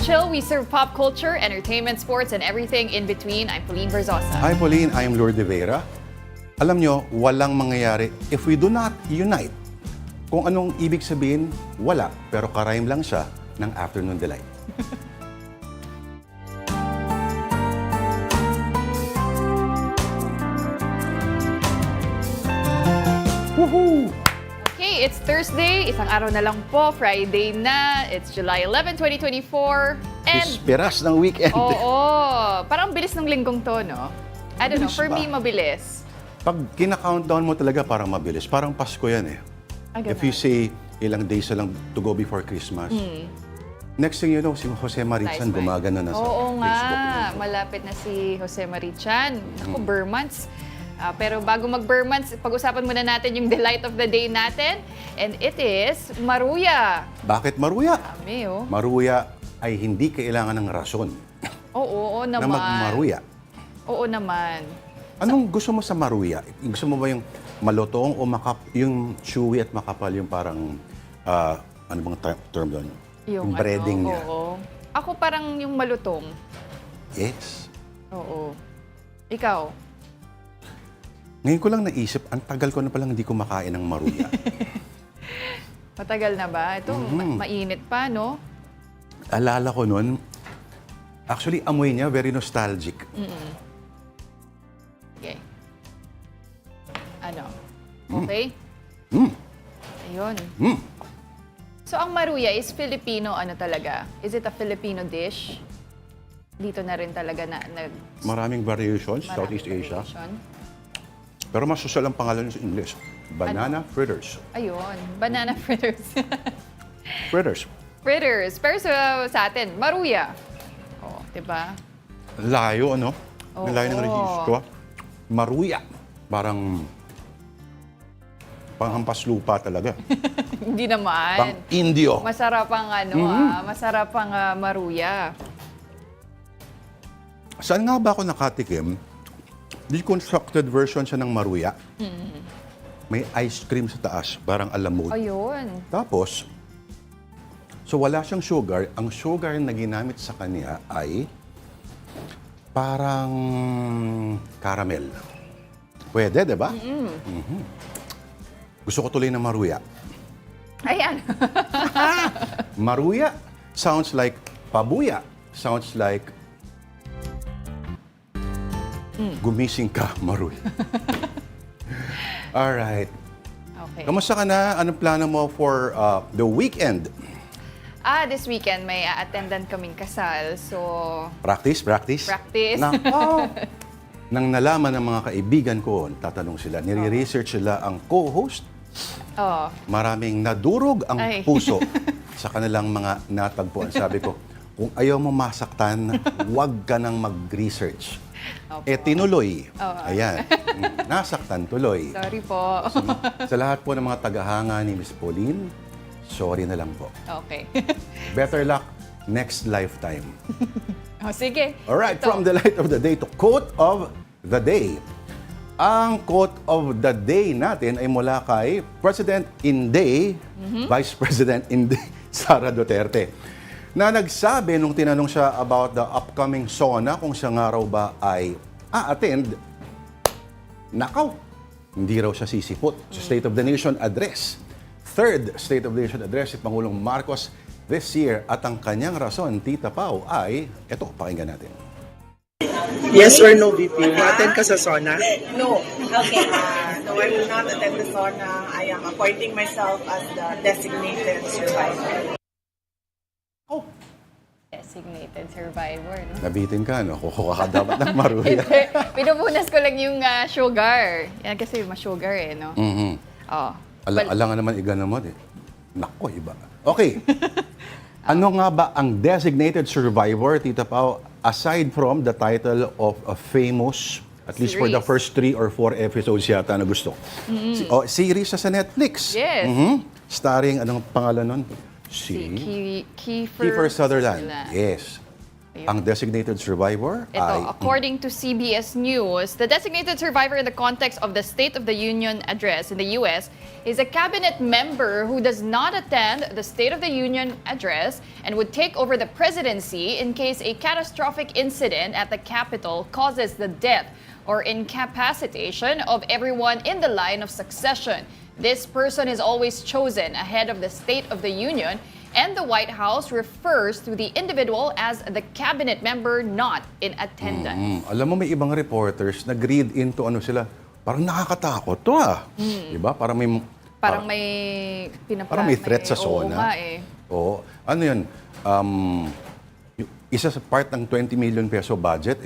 Chill, we serve pop culture, entertainment, sports, and everything in between. I'm Pauline Verzosa. Hi Pauline, I'm Lourd de Veyra. Alam nyo, walang mangyayari if we do not unite. Kung anong ibig sabihin, wala. Pero karayom lang siya ng Afternoon Delight. Woohoo! Okay, it's Thursday. Isang araw na lang po. Friday na. It's July 11, 2024. And Piras ng weekend. oo, parang bilis ng linggong to, no? I don't know, Bilis for ba? me, mabilis. Pag kina-countdown mo talaga, parang mabilis. Parang Pasko yan eh. If you say ilang days na lang to go before Christmas, next thing you know, si Jose Marichan Nice, gumagana na sa Oo Facebook. nga, malapit na si Jose Marichan. Ako, Burmans. Pero bago mag-Burmans, pag-usapan muna natin yung delight of the day natin. And it is maruya. Bakit maruya? Dami, oh. Maruya ay hindi kailangan ng rason Oo na naman. magmaruya. Oo naman. Anong gusto mo sa maruya? Gusto mo ba yung malutong o yung chewy at makapal yung parang, ano bang term doon? Yung breading niya. Oo. Ako parang yung malutong. Yes. Oo. Ikaw? Ngayon ko lang naisip, ang tagal ko na palang hindi kumakain ng maruya. Matagal na ba? Ito, mainit pa, no? Alala ko nun, actually amoy niya, very nostalgic. Okay. Ano? Okay? Ayun. So, ang maruya is Filipino, ano talaga? Is it a Filipino dish? Dito na rin talaga na Maraming variations, Southeast Asia. Pero mas social ang pangalan niya sa English. Banana fritters. Ayun, banana fritters. Fritters. Fritters. Pero sa atin, maruya. Oh, diba? Layo, ano? Oo. Ang layo ng registro. Maruya. Parang panghampas lupa talaga. Hindi naman. Pang-Indio. Masarap ang masarap ang maruya. Saan nga ba ako nakatikim? Deconstructed version siya ng maruya. May ice cream sa taas, parang alamod. Ayun. Tapos, so wala siyang sugar. Ang sugar na ginamit sa kanya ay parang caramel. Pwede, di ba? Gusto ko tuloy ng maruya. Ayan. Maruya sounds like pabuya. Sounds like gumising ka, maruya. Alright. Okay. Kamusta ka na? Anong plano mo for the weekend? This weekend may attendan kaming kasal. So, Practice? practice. Nako! Nang nalaman ng mga kaibigan ko, tatanong sila, nire-research sila ang co-host. Oh, Maraming nadurog ang Ay. puso sa kanilang mga natagpuan. Sabi ko, kung ayaw mo masaktan, huwag ka nang mag-research. Opo. Tinuloy. Ayan. Nasaktan tuloy. sorry po. Sa lahat po ng mga tagahanga ni Miss Pauline, sorry na lang po. Okay. Better luck next lifetime. Sige. Alright, Ito. from the light of the day to quote of the day. Ang quote of the day natin ay mula kay President Inday, Vice President Inday, Sara Duterte, na nagsabi nung tinanong siya about the upcoming SONA, kung siya nga raw ba ay a-attend, nakaw, hindi raw siya sisipot sa State of the Nation Address. Third State of the Nation Address si Pangulong Marcos this year, at ang kanyang rason, Tita Pau, ay, eto, pakinggan natin. Yes or no, VP? Ma-attend ka sa SONA? No. Okay. No, I will not attend the SONA. I am appointing myself as the designated survivor. Designated survivor, no? Nabitin ka, no? Kukuha ka dapat ng maruya. Pinupunas ko lang yung sugar. Yan kasi ma-sugar eh, no? Oh. Alangan naman igana mo, eh. Nako, iba. Okay. Ano nga ba ang designated survivor, Tita Pau, aside from the title of a famous, at least for the Series. first 3 or 4 episodes yata na gusto? Series sa Netflix. Yes. Starring, anong pangalan nun? Si Kiefer Kiefer Sutherland. Yes. Ang designated survivor Ito, ay... according to CBS News, the designated survivor in the context of the State of the Union address in the U.S. is a cabinet member who does not attend the State of the Union address and would take over the presidency in case a catastrophic incident at the Capitol causes the death or incapacitation of everyone in the line of succession. This person is always chosen ahead of the State of the Union, and the White House refers to the individual as the cabinet member not in attendance. Alam mo, may ibang reporters nag-read into ano sila, parang nakakatakot to Diba? Parang may... Parang may Parang may threat sa oo Sona. nga eh. Oo. Ano yun? Isa sa part ng 20 million peso budget,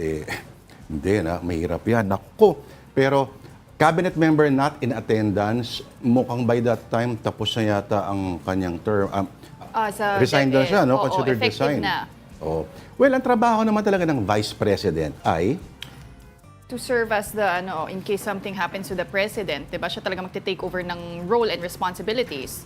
hindi na, mahirap yan. Naku! Pero, cabinet member not in attendance, mukhang by that time, tapos na yata ang kanyang term. Sa Resigned na DepEd. siya, no? Oo, Considered effective resigned. na. Oo. Well, ang trabaho naman talaga ng Vice President ay To serve as the, in case something happens to the president, diba, siya talaga magte-take over ng role and responsibilities.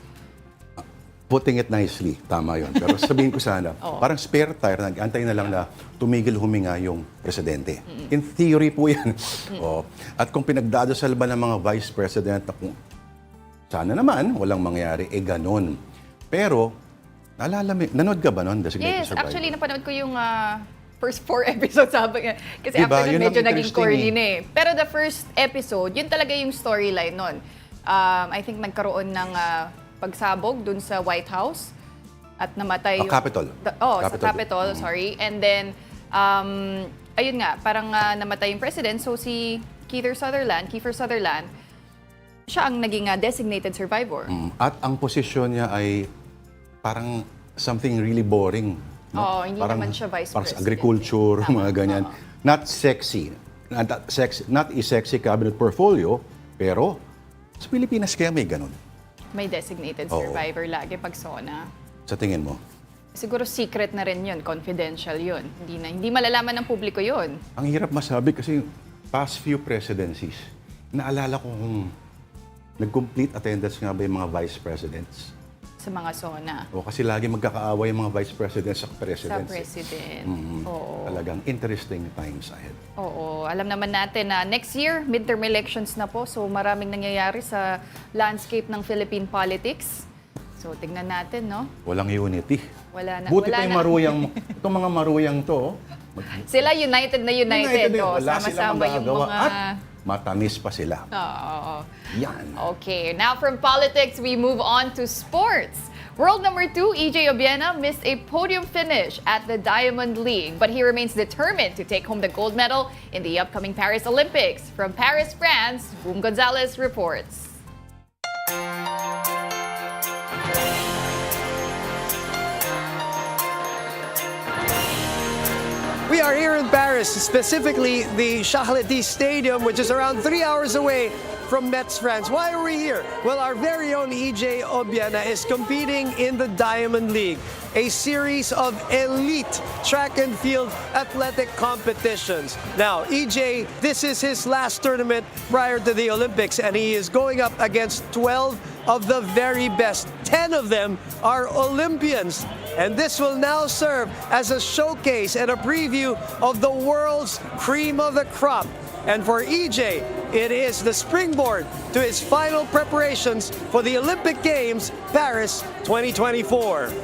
putting it nicely. Tama yun. Pero sabihin ko sana, parang spare tire, nag-antay na lang na tumigil huminga yung presidente. In theory po yan. At kung pinagdadasal ba ng mga vice president na kung sana naman, walang mangyari, ganun. Pero, nanood ka ba nun? Designated Yes, Survivor? actually napanood ko yung first 4 episodes. Kasi Diba? after Yun nun, ang medyo naging interesting corny na eh. Pero the first episode, yun talaga yung storyline nun. I think nagkaroon ng pagsabog dun sa White House at namatay yung... Capitol. Sa Capitol, sorry. And then, ayun nga, parang namatay yung president. So si Kiefer Sutherland, siya ang naging designated survivor. At ang posisyon niya ay parang something really boring. No? Oo, hindi parang, naman siya vice parang president. sa agriculture, Tama. mga ganyan. Not sexy. Not a sexy cabinet portfolio, pero sa Pilipinas kaya may ganun. May designated Oo. survivor lagi pag Sona. Sa tingin mo? Siguro secret na rin yun, confidential yun. Hindi malalaman ng publiko yun. Ang hirap masabi kasi past few presidencies, naalala ko kung nag-complete attendance nga ba yung mga vice presidents. Sa mga Sona. O kasi lagi magkakaaway yung mga vice presidents sa Sa presidents. president. Oo. Talagang interesting times ahead. Oo. Alam naman natin na next year, midterm elections na po. So maraming nangyayari sa landscape ng Philippine politics. So tignan natin, no? Walang unity. Wala na. Buti wala pa yung na. maruyang, itong mga maruyang to, Sila united na united. Oh, wala silang sama-sama yung magagawa. mga... At matamis pa sila. Oo. Yan. Okay, now from politics, we move on to sports. World number 2, EJ Obiena, missed a podium finish at the Diamond League, but he remains determined to take home the gold medal in the upcoming Paris Olympics. From Paris, France, Boom Gonzalez reports. We are here in Paris, specifically the Charletti Stadium, which is around 3 hours away from Metz, France. Why are we here? Well, our very own EJ Obiena is competing in the Diamond League, a series of elite track and field athletic competitions. Now, EJ, this is his last tournament prior to the Olympics, and he is going up against 12 of the very best. 10 of them are Olympians. And this will now serve as a showcase and a preview of the world's cream of the crop. And for EJ, it is the springboard to his final preparations for the Olympic Games, Paris 2024.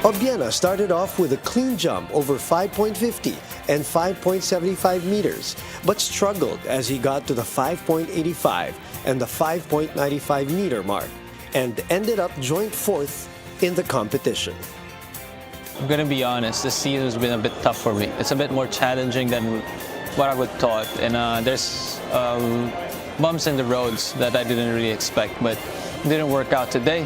Obiena started off with a clean jump over 5.50 and 5.75 meters, but struggled as he got to the 5.85 and the 5.95 meter mark, and ended up joint fourth in the competition. I'm gonna be honest, this season has been a bit tough for me. It's a bit more challenging than what I would thought, and there's bumps in the roads that I didn't really expect, but it didn't work out today.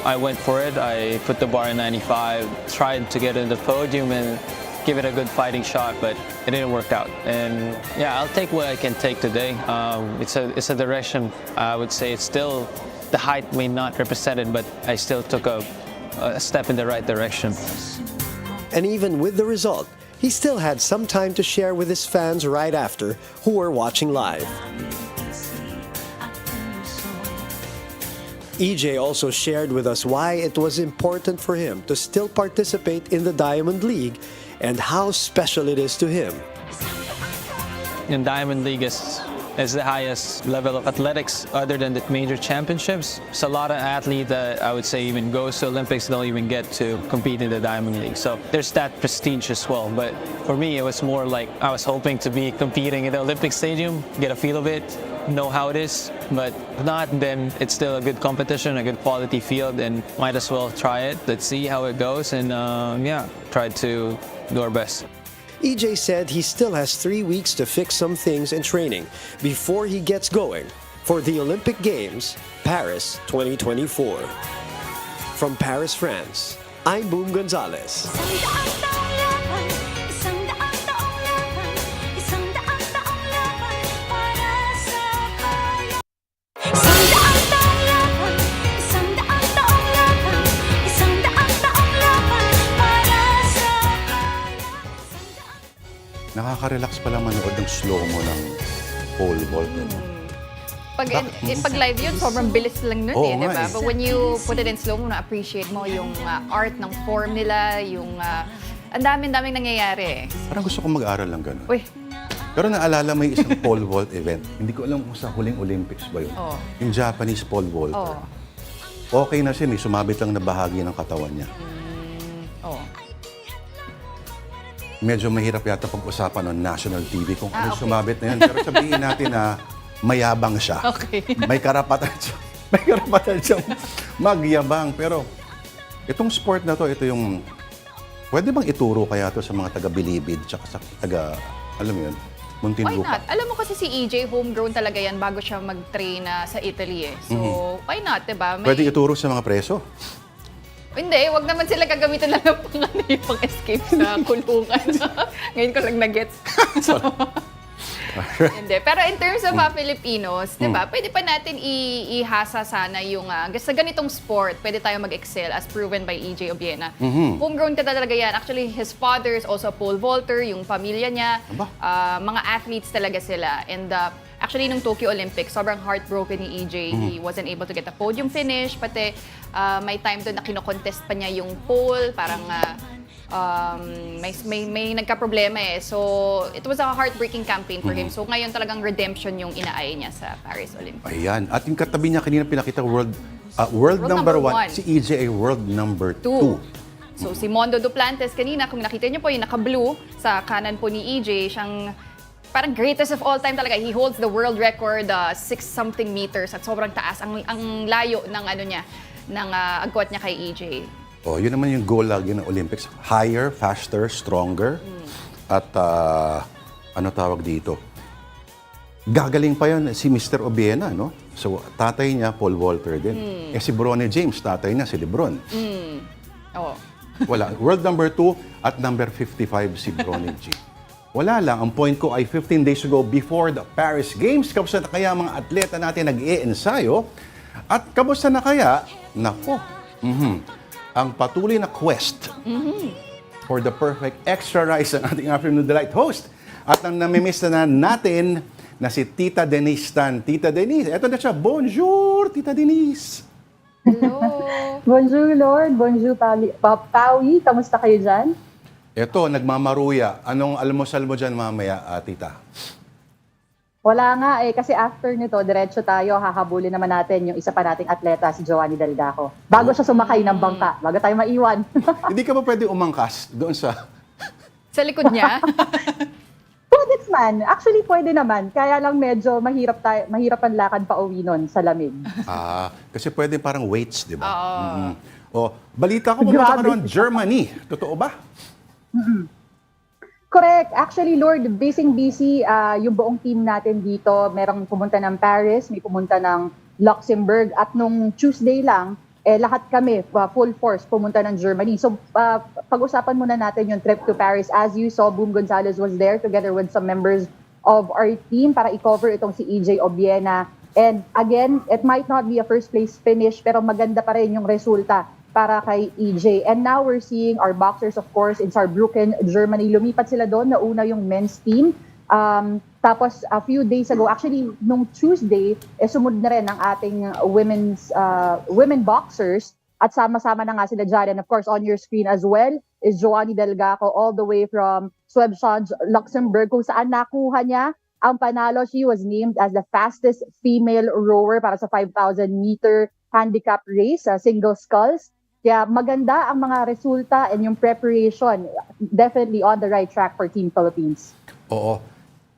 I went for it. I put the bar in 95, tried to get in the podium and give it a good fighting shot, but it didn't work out. And yeah, I'll take what I can take today. It's a direction. I would say it's still, the height may not represent it, but I still took a step in the right direction. And even with the result, he still had some time to share with his fans right after who were watching live. EJ also shared with us why it was important for him to still participate in the Diamond League and how special it is to him. In Diamond League is the highest level of athletics other than the major championships. So a lot of athletes that I would say even goes to Olympics don't even get to compete in the Diamond League. So there's that prestige as well. But for me, it was more like I was hoping to be competing in the Olympic Stadium, get a feel of it, know how it is. But if not, then it's still a good competition, a good quality field, and might as well try it. Let's see how it goes, and yeah, try to do our best. EJ said he still has 3 weeks to fix some things in training before he gets going for the Olympic Games, Paris 2024. From Paris, France, I'm Boom Gonzalez. Nakaka-relax pala manood ng slow-mo ng pole vault. Pag live yun, sobrang bilis lang nun Oo di nga ba? eh. But when you put it in slow-mo, na-appreciate mo yung art ng form nila, yung ang daming nangyayari eh. Parang gusto kong mag-aral lang ganun. Uy, Pero naalala mo yung isang pole vault event. Hindi ko alam kung sa huling Olympics ba yun. Oo. Yung Japanese pole vaulter. Okay na siya, may sumabit lang na bahagi ng katawan niya. oh. Medyo mahirap yata pag-usapan ng national TV kung ano yung sumabit na yun. Pero sabihin natin na mayabang siya. Okay. May karapatan siya. May karapatan siyang magyabang. Pero itong sport na to, ito yung... Pwede bang ituro kaya to sa mga taga-Bilibid tsaka sa taga... Alam mo yun? Why Muntinlupa. not? Alam mo kasi si EJ, homegrown talaga yan bago siya mag-train sa Italy eh. So, why not, diba? Pwede ituro sa mga preso. Hindi, wag naman sila gagamitin lang ng pang-escape sa kulungan. Ngayon ko lang na-gets. Hindi. Pero in terms of Filipinos, di ba, pwede pa natin ihasa sana yung, sa ganitong sport, pwede tayo mag-excel as proven by EJ Obiena. Homegrown ka talaga yan. Actually, his father is also a pole vaulter, yung pamilya niya, mga athletes talaga sila. And actually, nung Tokyo Olympics, sobrang heartbroken ni EJ. He wasn't able to get a podium finish, pati may time doon na kinokontest pa niya yung pole, parang may nagka-problema eh. So, it was a heartbreaking campaign for him. So, ngayon talagang redemption yung inaay niya sa Paris Olympics. Ayan. At yung katabi niya kanina pinakita, world number one. Si EJ ay world number 2. So, si Mondo Duplantes kanina, kung nakita niyo po yung naka-blue sa kanan po ni EJ, siyang parang greatest of all time talaga. He holds the world record, 6-something meters at sobrang taas. Ang layo ng ano niya, ng agwat niya kay EJ. Oh, yun naman yung goal lagi ng Olympics. Higher, faster, stronger. At ano tawag dito? Gagaling pa yun si Mr. Obiena, no? So, tatay niya, pole vaulter din. Si Bronny James, tatay niya, si Lebron. Oh. Wala. World number 2 at number 55 si Bronny James. Wala lang. Ang point ko ay 15 days ago before the Paris Games. Kamusta na kaya mga atleta natin nag-i-ensayo? At kamusta na kaya? Nako. Ang patuloy na quest for the perfect extra rice ng ating Afternoon Delight host. At ang namimiss na natin na si Tita Denise Tan. Tita Denise, eto na siya. Bonjour, Tita Denise. Hello. Bonjour, Lourd. Bonjour, Paui. Kamusta kayo dyan? Eto, nagmamaruya. Anong almusal mo dyan mamaya, Tita? Wala nga eh, kasi after nito, diretso tayo, hahabulin naman natin yung isa pa nating atleta, si Joanny Daldaco. Bago siya sumakay ng bangka, bago tayo maiwan. Hindi ka ba pwede umangkas doon sa... Sa likod niya? Pwede naman. Actually, pwede naman. Kaya lang medyo mahirap ang lakad pa uwi nun sa lamig. Kasi pwede parang weights, di ba? O, balita ko pumunta ka naman Germany. Totoo ba? Correct. Actually, Lourd, busy yung buong team natin dito. Merong pumunta ng Paris, may pumunta ng Luxembourg. At nung Tuesday lang, lahat kami, full force, pumunta ng Germany. So, pag-usapan muna natin yung trip to Paris. As you saw, Boom Gonzalez was there together with some members of our team para i-cover itong si EJ Obiena. And again, it might not be a first place finish, pero maganda pa rin yung resulta para kay EJ. And now we're seeing our boxers, of course, in Saarbrücken, Germany. Lumipat sila doon. Nauna yung men's team. Tapos a few days ago, actually nung Tuesday, sumunod na rin ang ating women boxers at sama-sama na nga sila dyan. And of course, on your screen as well is Joanny Delgaco all the way from Swebschanz, Luxembourg, kung saan nakuha niya ang panalo. She was named as the fastest female rower para sa 5,000-meter handicap race, single sculls. Kaya maganda ang mga resulta and yung preparation, definitely on the right track for Team Philippines. Oo.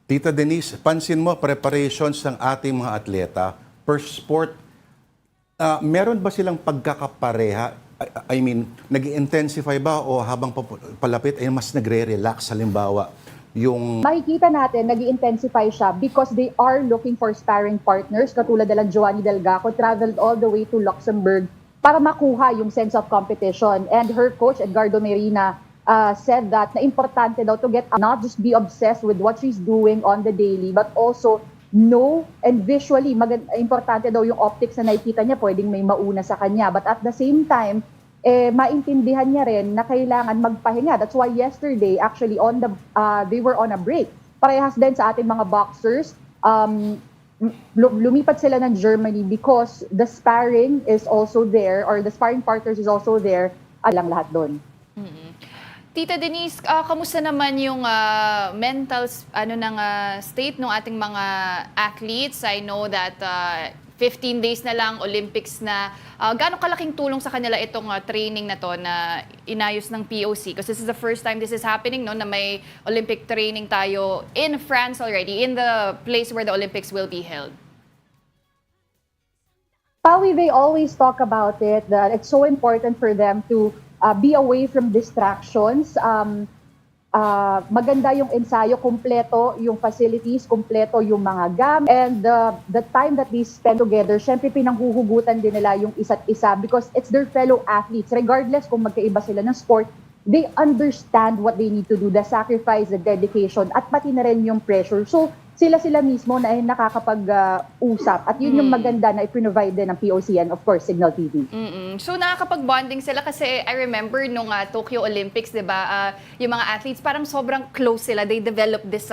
Tita Denise, pansin mo preparations ng ating mga atleta per sport, meron ba silang pagkakapareha? I mean, nag-intensify ba o habang palapit ay mas nagre-relax halimbawa yung... Makikita natin, nag-intensify siya because they are looking for sparring partners. Katulad na lang Joanny Delgaco, traveled all the way to Luxembourg para makuha yung sense of competition. And her coach, Edgardo Merina, said that na importante daw to get not just be obsessed with what she's doing on the daily, but also know and visually, importante daw yung optics na nakikita niya, pwedeng may mauna sa kanya. But at the same time, maintindihan niya rin na kailangan magpahinga. That's why yesterday, actually, they were on a break. Parehas din sa ating mga boxers. Lumipat sila ng Germany because the sparring is also there, or the sparring partners is also there. Alang lahat doon. Tita Denise, kamusta naman yung mental state ng ating mga athletes? I know that 15 days na lang, Olympics na. Gaano kalaking tulong sa kanila itong training na to na inayos ng POC? Because this is the first time this is happening, no, na may Olympic training tayo in France already, in the place where the Olympics will be held. Pawi, they always talk about it, that it's so important for them to be away from distractions. Maganda yung ensayo, kumpleto yung facilities, kumpleto yung mga gamit, and the time that they spend together, syempre pinanghuhugutan din nila yung isa't isa because it's their fellow athletes. Regardless kung magkaiba sila ng sport, they understand what they need to do, the sacrifice, the dedication, at pati na rin yung pressure. So, sila mismo na ay nakakapag-usap. At yun yung maganda na i-provide din ng POC and of course, Signal TV. So nakakapag-bonding sila kasi I remember nung Tokyo Olympics, di ba, yung mga athletes parang sobrang close sila. They developed this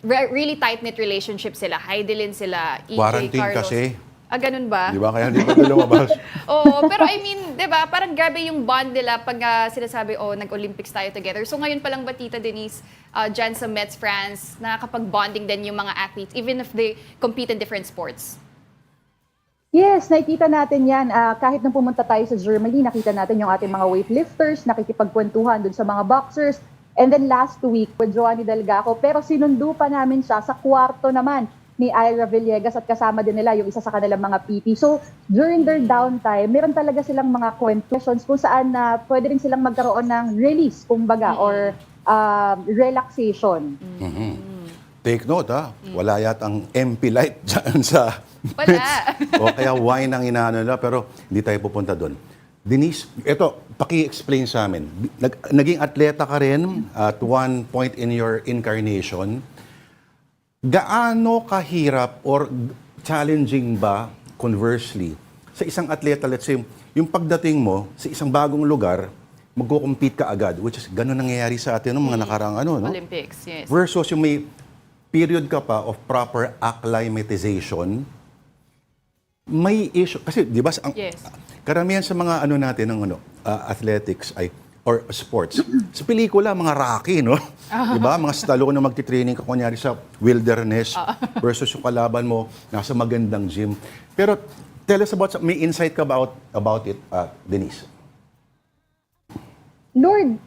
really tight-knit relationship sila. Heidelin sila, EJ, Quarantine Carlos. kasi. Ganun ba? Di ba? Kaya hindi pa ito lumabas. Oo, pero I mean, di ba, parang grabe yung bond nila pag sinasabi, nag-Olympics tayo together. So ngayon pa lang ba, Tita Denise, dyan sa Metz, France, nakakapag-bonding din yung mga athletes, even if they compete in different sports? Yes, nakikita natin yan. Kahit nung pumunta tayo sa Germany, nakita natin yung ating mga weightlifters, nakikipagkwentuhan dun sa mga boxers. And then last week, with Joanny Delgaco, pero sinundo pa namin siya sa kwarto naman ni Ira Villegas at kasama din nila yung isa sa kanilang mga PT. So, during their downtime, meron talaga silang mga questions kung saan pwede rin silang magkaroon ng release, kumbaga, or relaxation. Take note, wala yatang MP Light dyan sa... Wala. O kaya wine ang inaano nila, pero hindi tayo pupunta doon. Denise, ito, paki-explain sa amin. Naging atleta ka rin at one point in your incarnation. Gaano kahirap or challenging ba, conversely, sa isang atleta, let's say, yung pagdating mo sa isang bagong lugar, magko-compete ka agad, which is gano'n nangyayari sa atin ng mga nakaraang no? Olympics, yes. Versus yung may period ka pa of proper acclimatization, may issue. Kasi, di ba, Yes. karamihan sa mga natin ng athletics ay or sports. Sa pelikula, mga Rocky, no? Diba? Mga Stallone na magti-training ka, kunyari sa wilderness versus yung kalaban mo nasa magandang gym. Pero tell us about, may insight ka about it, Denise? Lourd,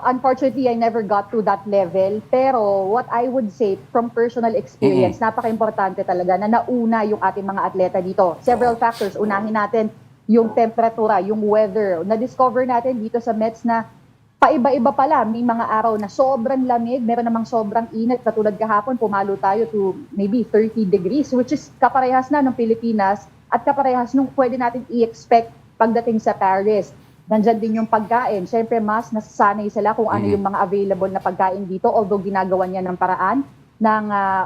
unfortunately, I never got to that level. Pero what I would say, from personal experience, napaka-importante talaga na nauna yung ating mga atleta dito. Several factors. Unahin natin yung temperatura, yung weather. Na-discover natin dito sa Metz na paiba-iba pala. May mga araw na sobrang lamig, meron namang sobrang init. Katulad kahapon, pumalo tayo to maybe 30 degrees, which is kaparehas na ng Pilipinas at kaparehas nung pwede natin i-expect pagdating sa Paris. Nandyan din yung pagkain. Siyempre, mas nasasanay sila kung ano yung mga available na pagkain dito, although ginagawa niya ng paraan ng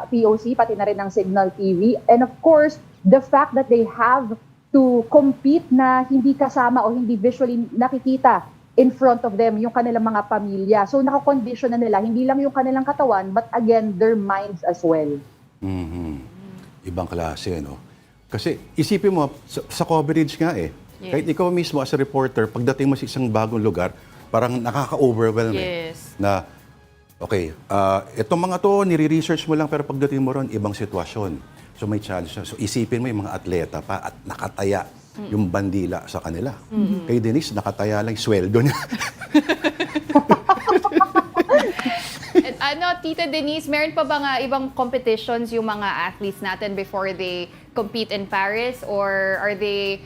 POC, pati na rin ng Signal TV. And of course, the fact that they have to compete na hindi kasama o hindi visually nakikita in front of them yung kanilang mga pamilya. So nakakondition na nila, hindi lang yung kanilang katawan, but again, their minds as well. Ibang klase, no? Kasi isipin mo, sa coverage nga kahit ikaw mismo as a reporter, pagdating mo sa isang bagong lugar, parang nakaka-overwhelm na, okay, itong mga to, nire-research mo lang, pero pagdating mo ron, ibang sitwasyon. So may challenge na. So isipin mo yung mga atleta pa at nakataya yung bandila sa kanila. Kay Denise, nakataya lang yung sweldo niya. Tita Denise, meron pa ba nga ibang competitions yung mga athletes natin before they compete in Paris? Or are they,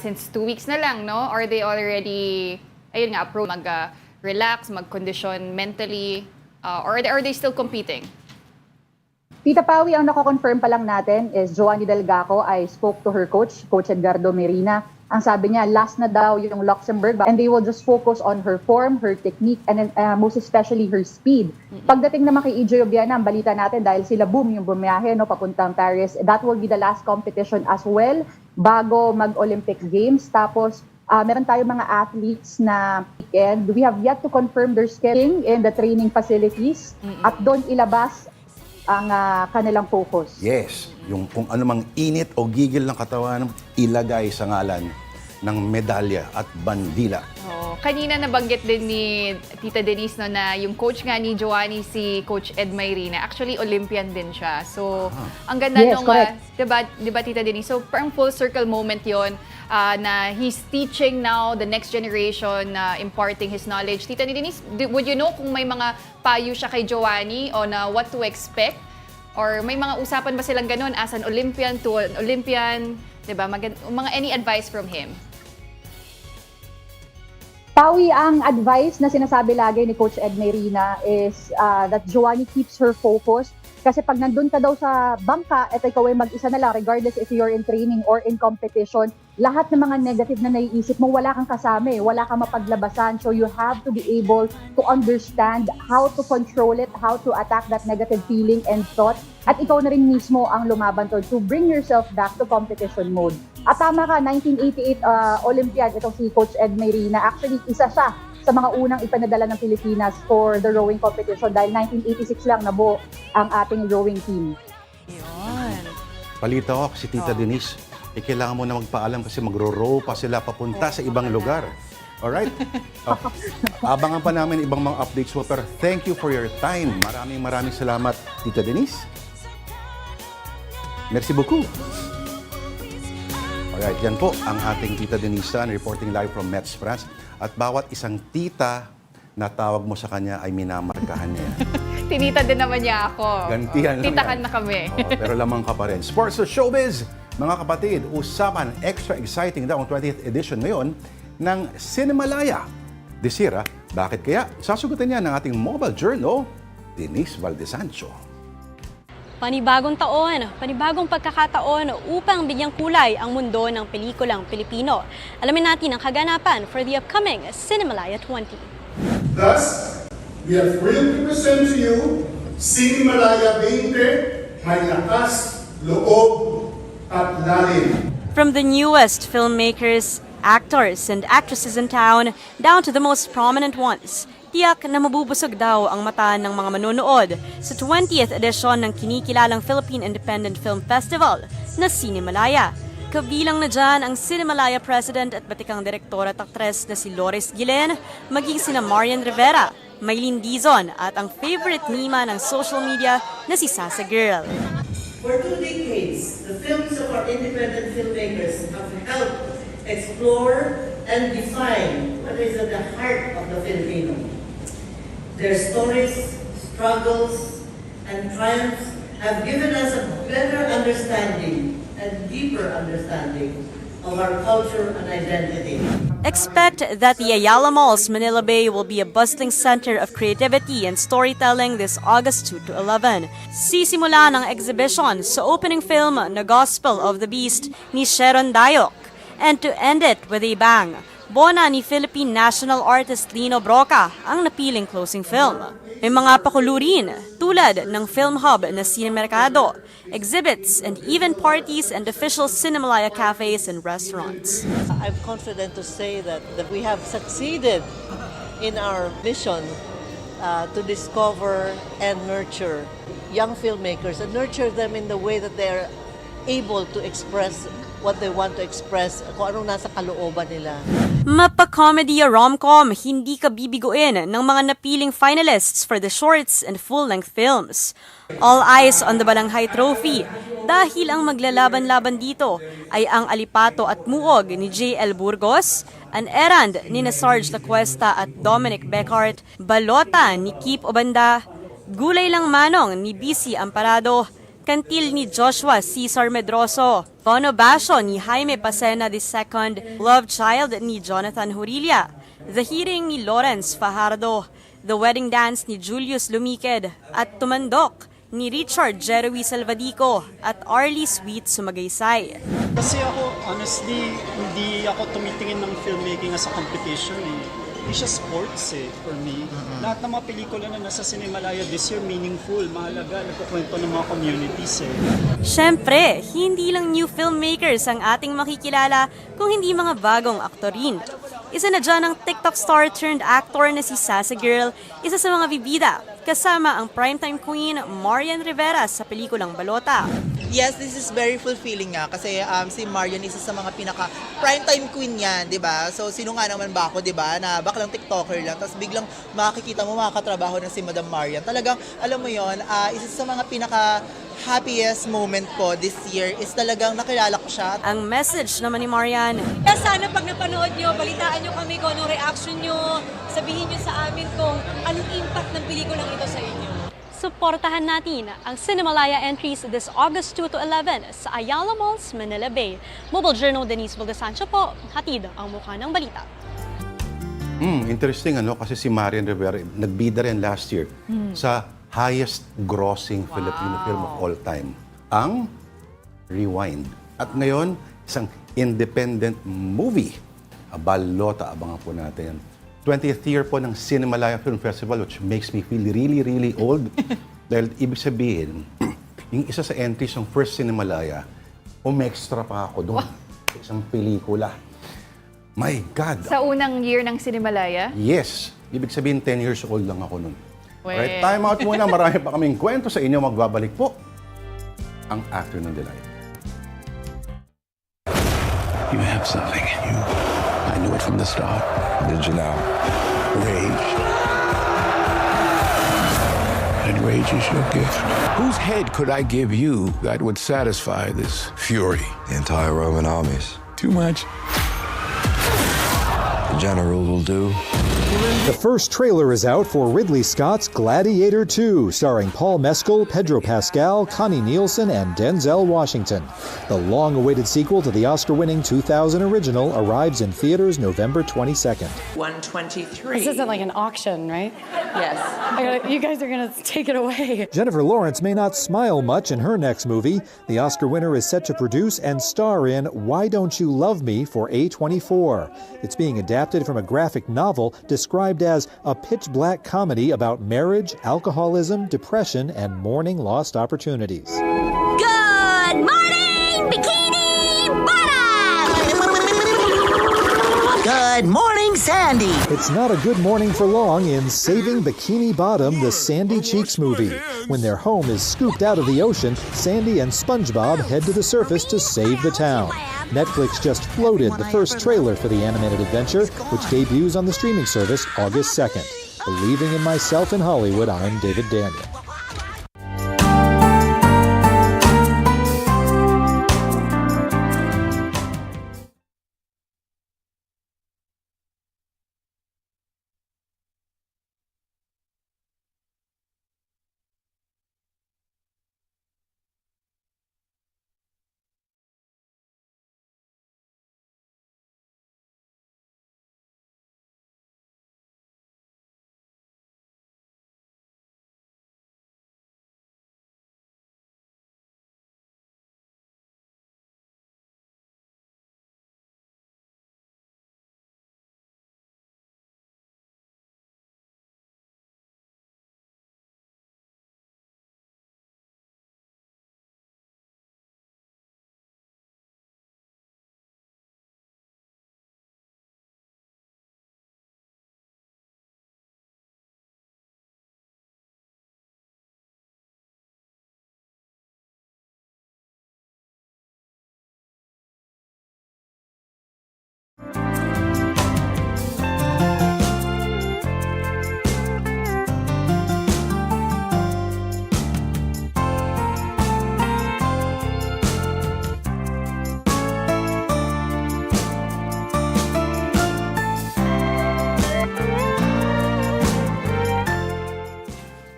since 2 weeks na lang, no? Are they already, ayun nga, mag-relax, mag-condition mentally? Or are they still competing? Tita Pawi, ang nako-confirm pa lang natin is Joanny Delgaco. I spoke to her coach, Coach Edgardo Merina. Ang sabi niya, last na daw yung Luxembourg and they will just focus on her form, her technique, and most especially her speed. Pagdating naman kay EJ Obiena, ang balita natin dahil sila yung bumiyahe papuntang Paris, that will be the last competition as well bago mag-Olympic Games. Tapos, meron tayong mga athletes na weekend. We have yet to confirm their scheduling in the training facilities at doon ilabas ang kanilang focus. Yes, yung kung anumang init o gigil ng katawan, ilagay sa ngalan ng medalya at bandila. Kanina nabanggit din ni Tita Denise na yung coach nga ni Joanny, si Coach Ed Mayrina, actually Olympian din siya. So, ang ganda nung, diba Tita Denise? So, parang full circle moment yon na he's teaching now the next generation, imparting his knowledge. Tita Denise, would you know kung may mga payo siya kay Joanny on what to expect? Or may mga usapan ba silang ganun as an Olympian to an Olympian? Diba? Mga any advice from him? Pawi, ang advice na sinasabi lagi ni Coach Ed Mayrina is that Joanny keeps her focus. Kasi pag nandun ka daw sa bangka, at ikaw ay mag-isa na lang, regardless if you're in training or in competition, lahat ng mga negative na naiisip mo, wala kang kasama wala kang mapaglabasan. So you have to be able to understand how to control it, how to attack that negative feeling and thought. At ikaw na rin mismo ang lumaban to bring yourself back to competition mode. At tama ka, 1988 Olympiad, itong si Coach Ed Mayrina. Actually, isa siya sa mga unang ipanadala ng Pilipinas for the rowing competition dahil 1986 lang nabuo ang ating rowing team. Yun. Palita ko si Tita Denise, kailangan mo na magpaalam kasi magro-row pa sila papunta sa ibang lugar. Alright? Abangan pa namin ibang mga updates mo, pero thank you for your time. Maraming salamat, Tita Denise. Merci beaucoup. Alright, yan po ang ating Tita Denise reporting live from Metz, France. At bawat isang tita na tawag mo sa kanya ay minamarkahan niya. Tinita din naman niya ako. Gantihan lang Titakan yan. na kami. Pero lamang ka pa rin. Sports or Showbiz, mga kapatid, usapan extra exciting daw ang 20th edition ngayon ng Cinemalaya. Desira, bakit kaya? Sasagutin niya ng ating mobile journal, Denise Valdesancho. Panibagong taon, panibagong pagkakataon upang bigyang kulay ang mundo ng pelikulang Pilipino. Alamin natin ang kaganapan for the upcoming Cinemalaya 20. Thus, we are thrilled to present to you Cinemalaya 20, May Lakas, Loob at Lalim. From the newest filmmakers, actors, and actresses in town, down to the most prominent ones, tiyak na mabubusog daw ang mata ng mga manonood sa 20th edition ng kinikilalang Philippine Independent Film Festival na Cinemalaya. Kabilang na dyan ang Cinemalaya President at batikang direktor at aktres na si Lourd Guillen, maging sina Marian Rivera, Maylene Dizon at ang favorite nima ng social media na si Sasa Girl. For 2 decades, the films of our independent filmmakers have helped explore and define what is at the heart of the Filipino. Their stories, struggles, and triumphs have given us a better understanding and deeper understanding of our culture and identity. Expect that the Ayala Mall's Manila Bay will be a bustling center of creativity and storytelling this August 2 to 11. Sisimulan ang exhibition sa opening film na Gospel of the Beast ni Sharon Dayok. And to end it with a bang, Bona ni Philippine national artist Lino Broca ang napiling closing film. May mga pakulurin tulad ng film hub na Cinemercado, exhibits, and even parties and official Cinemalaya cafes and restaurants. I'm confident to say that we have succeeded in our mission to discover and nurture young filmmakers and nurture them in the way that they are able to express what they want to express, kung anong nasa kalooban nila. Mapa-comedy o rom-com, hindi ka bibiguin ng mga napiling finalists for the shorts and full-length films. All eyes on the Balanghay Trophy dahil ang maglalaban-laban dito ay ang Alipato at Muog ni J.L. Burgos, An Errand ni Sarge Lacuesta at Dominic Beckhart, Balota ni Kip Obanda, Gulay Lang Manong ni BC Amparado, Kantil ni Joshua Cesar Medroso, Bono Basho ni Jaime Pacena II, Love Child ni Jonathan Hurilla, The Hearing ni Lawrence Fajardo, The Wedding Dance ni Julius Lumiked, at Tumandok ni Richard Jeroy Salvadico at Arlie Sweet Sumagaysay. Kasi ako, honestly, hindi ako tumitingin ng filmmaking as a competition Hindi siya sports for me. Lahat ng mga pelikula na nasa Cinemalaya this year, meaningful, mahalaga, nagkukwento ng mga communities Siyempre, hindi lang new filmmakers ang ating makikilala kung hindi mga bagong aktorin. Isa na dyan ang TikTok star turned actor na si Sassy Girl, isa sa mga bibida, kasama ang primetime queen Marian Rivera sa pelikulang Balota. Yes, this is very fulfilling nga kasi si Marian isa sa mga pinaka primetime queen yan, 'di ba? So sino nga naman ba ako, 'di ba? Na baklang TikToker lang tapos biglang makikita mo makakatrabaho ng si Madam Marian. Talagang alam mo 'yon, isa sa mga pinaka happiest moment ko this year is talagang nakilala ko siya. Ang message naman ni Marian, sana pag napanood nyo, balitaan nyo kami kung anong reaction nyo, sabihin nyo sa amin kung anong impact ng pelikulang ito sa inyo. suportahan natin ang Cinemalaya entries this August 2 to 11 sa Ayala Malls, Manila Bay. Mobile Journal Denise Valdesancho po, hatid ang mukha ng balita. Interesting kasi si Marian Rivera nagbida rin last year sa highest grossing Filipino film of all time, ang Rewind. At ngayon, isang independent movie, Balota, abangan po natin. 20th year po ng Cinemalaya Film Festival, which makes me feel really, really old. Dahil ibig sabihin, yung isa sa entries ng first Cinemalaya, umextra pa ako doon. Isang pelikula. My God! Sa unang year ng Cinemalaya? Yes. Ibig sabihin, 10 years old lang ako noon. Well. Right, time out muna. Marami pa kaming kwento sa inyo. Magbabalik po ang Afternoon Delight. You have something in you. I knew it from the start. Did you now? Rage. And rage is your gift. Whose head could I give you that would satisfy this fury? The entire Roman armies. Too much? The general will do. The first trailer is out for Ridley Scott's Gladiator 2, starring Paul Mescal, Pedro Pascal, Connie Nielsen, and Denzel Washington. The long-awaited sequel to the Oscar-winning 2000 original arrives in theaters November 22nd. 123. This isn't like an auction, right? Yes. You guys are going to take it away. Jennifer Lawrence may not smile much in her next movie. The Oscar winner is set to produce and star in Why Don't You Love Me for A24. It's being adapted from a graphic novel described as a pitch-black comedy about marriage, alcoholism, depression, and mourning lost opportunities. Good morning, Bikini Bottom! Good morning, Sandy! It's not a good morning for long in Saving Bikini Bottom, the Sandy Cheeks movie. When their home is scooped out of the ocean, Sandy and SpongeBob head to the surface to save the town. Netflix just floated the first trailer for the animated adventure, which debuts on the streaming service August 2nd. Believing in myself in Hollywood, I'm David Daniel.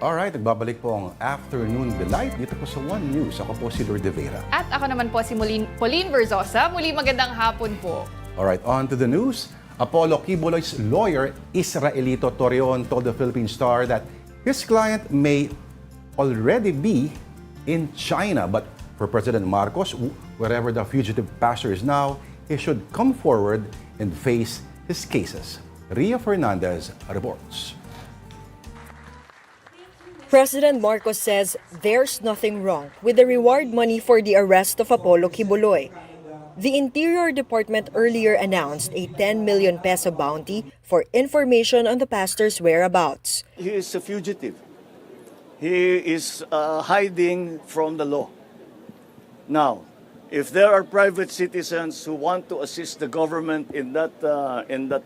Alright, nagbabalik po ang Afternoon Delight dito po sa One News. Ako po si Lourd de Veyra. At ako naman po si Pauline Verzosa. Muli magandang hapon po. Alright, on to the news. Apollo Quiboloy's lawyer, Israelito Torreon, told the Philippine Star that his client may already be in China. But for President Marcos, wherever the fugitive pastor is now, he should come forward and face his cases. Ria Fernandez reports. President Marcos says there's nothing wrong with the reward money for the arrest of Apollo Quiboloy. The Interior Department earlier announced a 10 million peso bounty for information on the pastor's whereabouts. He is a fugitive. He is hiding from the law. Now, if there are private citizens who want to assist the government in that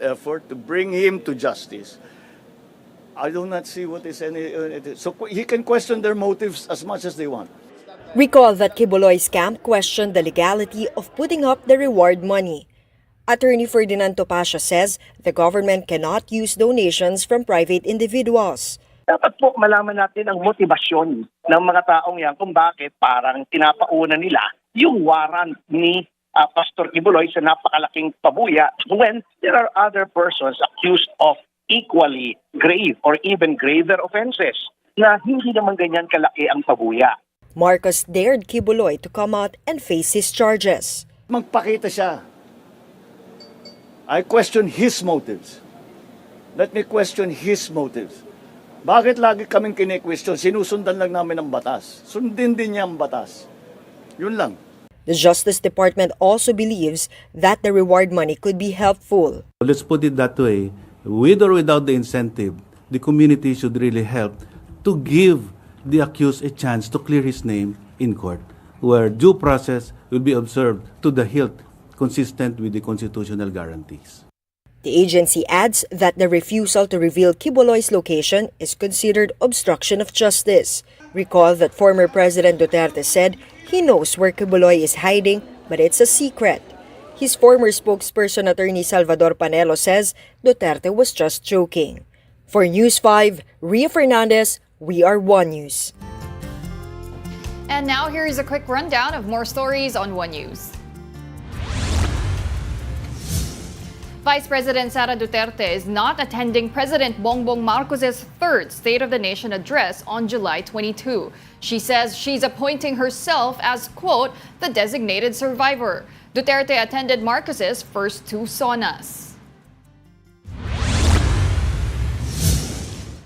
effort to bring him to justice, I do not see what is any. So he can question their motives as much as they want. Recall that Quiboloy's camp questioned the legality of putting up the reward money. Attorney Ferdinand Topacio says the government cannot use donations from private individuals. Dapat po malaman natin ang motibasyon ng mga taong yan kung bakit parang pinapauna nila yung warrant ni Pastor Quiboloy sa napakalaking pabuya when there are other persons accused of equally grave or even graver offenses na hindi naman ganyan kalaki ang pabuya. Marcos dared Quiboloy to come out and face his charges. Magpakita siya. I question his motives. Let me question his motives. Bakit lagi kaming kine-question? Sinusundan lang namin ang batas. Sundin din niya ang batas. Yun lang. The Justice Department also believes that the reward money could be helpful. Let's put it that way. With or without the incentive, the community should really help to give the accused a chance to clear his name in court, where due process will be observed to the hilt, consistent with the constitutional guarantees. The agency adds that the refusal to reveal Quiboloy's location is considered obstruction of justice. Recall that former President Duterte said he knows where Quiboloy is hiding, but it's a secret. His former spokesperson, Attorney Salvador Panelo, says Duterte was just joking. For News 5, Ria Fernandez, we are One News. And now here is a quick rundown of more stories on One News. Vice President Sara Duterte is not attending President Bongbong Marcos's third State of the Nation address on July 22. She says she's appointing herself as, quote, the designated survivor. Duterte attended Marcos's first two sonas.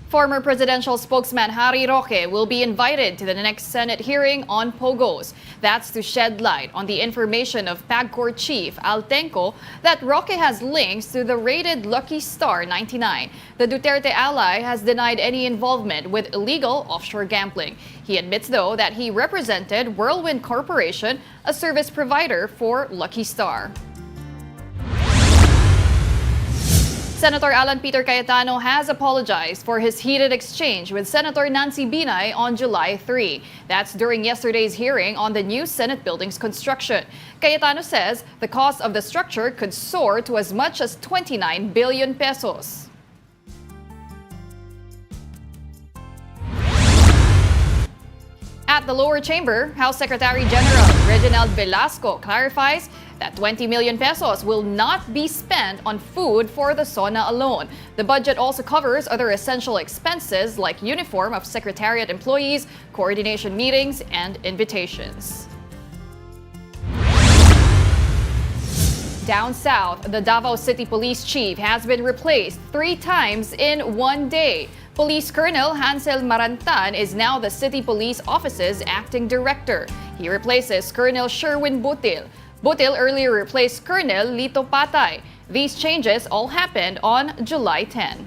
Former presidential spokesman Harry Roque will be invited to the next Senate hearing on Pogos. That's to shed light on the information of PAGCOR chief Al Tenco that Roque has links to the raided Lucky Star 99. The Duterte ally has denied any involvement with illegal offshore gambling. He admits, though, that he represented Whirlwind Corporation, a service provider for Lucky Star. Senator Alan Peter Cayetano has apologized for his heated exchange with Senator Nancy Binay on July 3. That's during yesterday's hearing on the new Senate building's construction. Cayetano says the cost of the structure could soar to as much as 29 billion pesos. At the lower chamber, House Secretary General Reginald Velasco clarifies that 20 million pesos will not be spent on food for the Sona alone. The budget also covers other essential expenses like uniform of Secretariat employees, coordination meetings, and invitations. Down south, the Davao City Police Chief has been replaced 3 times in one day. Police Colonel Hansel Marantan is now the City Police Office's acting director. He replaces Colonel Sherwin Butil. Butil earlier replaced Colonel Lito Patay. These changes all happened on July 10.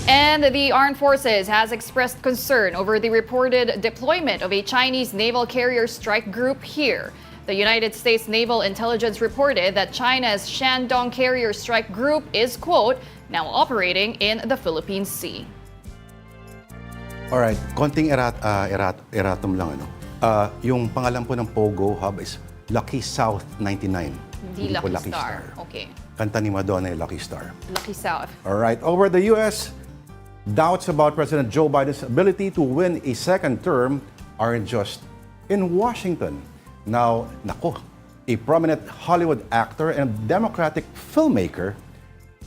And the Armed Forces has expressed concern over the reported deployment of a Chinese naval carrier strike group here. The United States Naval Intelligence reported that China's Shandong Carrier Strike Group is, quote, now operating in the Philippine Sea. Alright, konting eratum lang. Yung pangalan po ng Pogo Hub is Lucky South 99. Hindi Lucky Star. Okay. Kanta ni Madonna, Lucky Star. Lucky South. All right, over the U.S., doubts about President Joe Biden's ability to win a second term aren't just in Washington. Now, a prominent Hollywood actor and Democratic filmmaker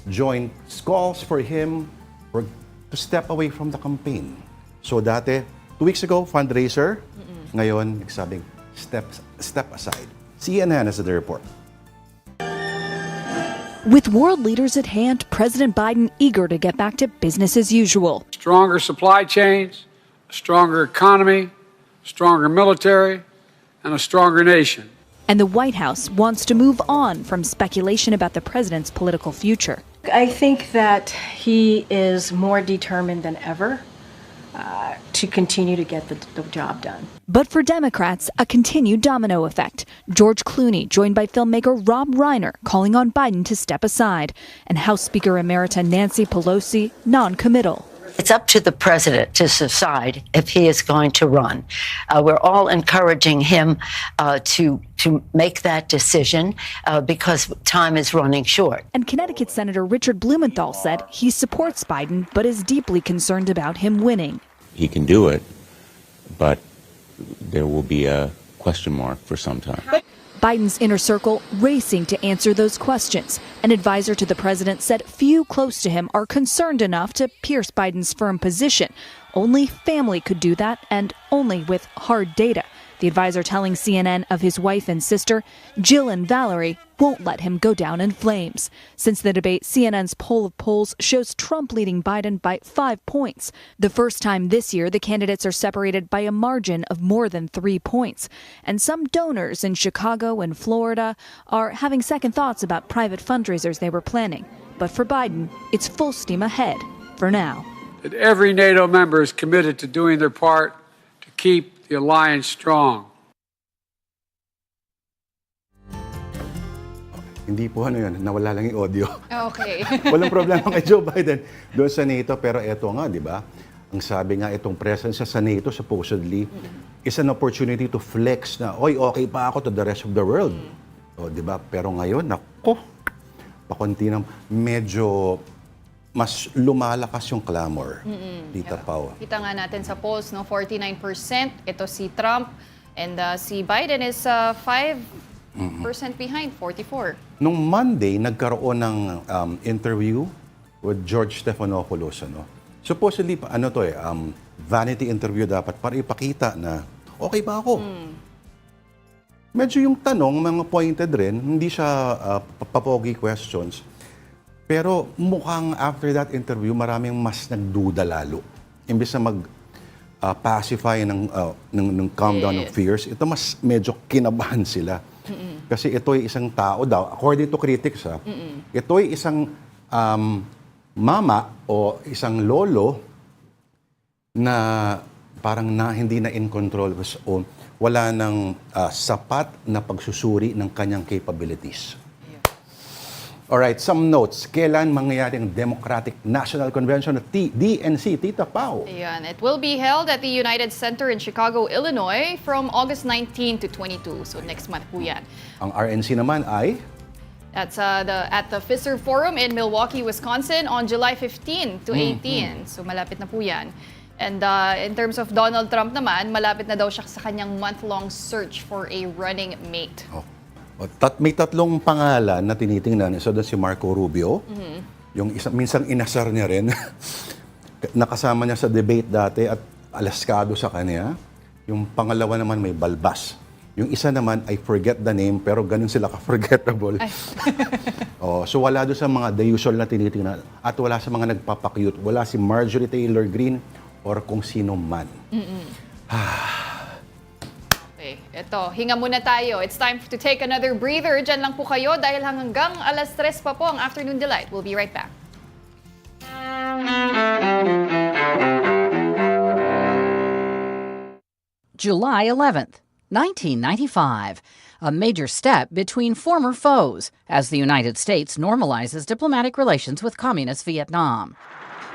joined calls for him to step away from the campaign. So dati, 2 weeks ago, fundraiser. Ngayon, nagsabing, step aside. CNN has the report. With world leaders at hand, President Biden eager to get back to business as usual. Stronger supply chains, a stronger economy, stronger military, and a stronger nation. And the White House wants to move on from speculation about the president's political future. I think that he is more determined than ever to continue to get the job done. But for Democrats, a continued domino effect. George Clooney, joined by filmmaker Rob Reiner, calling on Biden to step aside, and House Speaker Emerita Nancy Pelosi non-committal. It's up to the president to decide if he is going to run. We're all encouraging him to make that decision because time is running short. And Connecticut Senator Richard Blumenthal said he supports Biden, but is deeply concerned about him winning. He can do it, but there will be a question mark for some time. Biden's inner circle racing to answer those questions. An advisor to the president said few close to him are concerned enough to pierce Biden's firm position. Only family could do that, and only with hard data. The advisor telling CNN of his wife and sister, Jill and Valerie, won't let him go down in flames. Since the debate, CNN's poll of polls shows Trump leading Biden by 5 points. The first time this year, the candidates are separated by a margin of more than 3 points. And some donors in Chicago and Florida are having second thoughts about private fundraisers they were planning. But for Biden, it's full steam ahead for now. That every NATO member is committed to doing their part to keep the alliance strong. Hindi po nawala lang yung audio. Okay. Walang problema kay Joe Biden doon sa NATO, pero eto nga, di ba? Ang sabi nga, itong presence sa NATO supposedly is an opportunity to flex na, oy, okay pa ako to the rest of the world. O, di ba? Pero ngayon, pakunti na, medyo mas lumalakas yung clamor. Tita Pao. Kita nga natin sa polls, 49%. Ito si Trump. And si Biden is 5% behind, 44%. Nung Monday, nagkaroon ng interview with George Stephanopoulos. Supposedly, vanity interview dapat para ipakita na, okay ba ako? Medyo yung tanong, mga pointed rin, hindi siya papogi questions. Pero mukhang after that interview, maraming mas nagduda lalo. Imbes na pacify ng calm down of fears, ito mas medyo kinabahan sila. Kasi ito ay isang tao daw, according to critics, ito ay isang mama o isang lolo na parang hindi na in control of his own. Wala nang sapat na pagsusuri ng kanyang capabilities. Alright, some notes. Kailan mangyayari ang Democratic National Convention at DNC? Tita Pao. Ayan, it will be held at the United Center in Chicago, Illinois from August 19 to 22. So next month po yan. Ang RNC naman ay? That's at the Fisher Forum in Milwaukee, Wisconsin on July 15 to 18. So malapit na po yan. And in terms of Donald Trump naman, malapit na daw siya sa kanyang month-long search for a running mate. May tatlong pangalan na tinitingnan. Isa doon si Marco Rubio. Yung minsang inasar niya rin. Nakasama niya sa debate dati at alaskado sa kanya. Yung pangalawa naman may balbas. Yung isa naman, I forget the name, pero ganun sila ka-forgettable. So wala doon sa mga the usual na tinitingnan. At wala sa mga nagpapakyut. Wala si Marjorie Taylor Greene or kung sino man. Okay, eto, hinga muna tayo. It's time to take another breather. Diyan lang po kayo dahil hanggang 3:00 pa po ang Afternoon Delight. We'll be right back. July 11th, 1995. A major step between former foes as the United States normalizes diplomatic relations with communist Vietnam.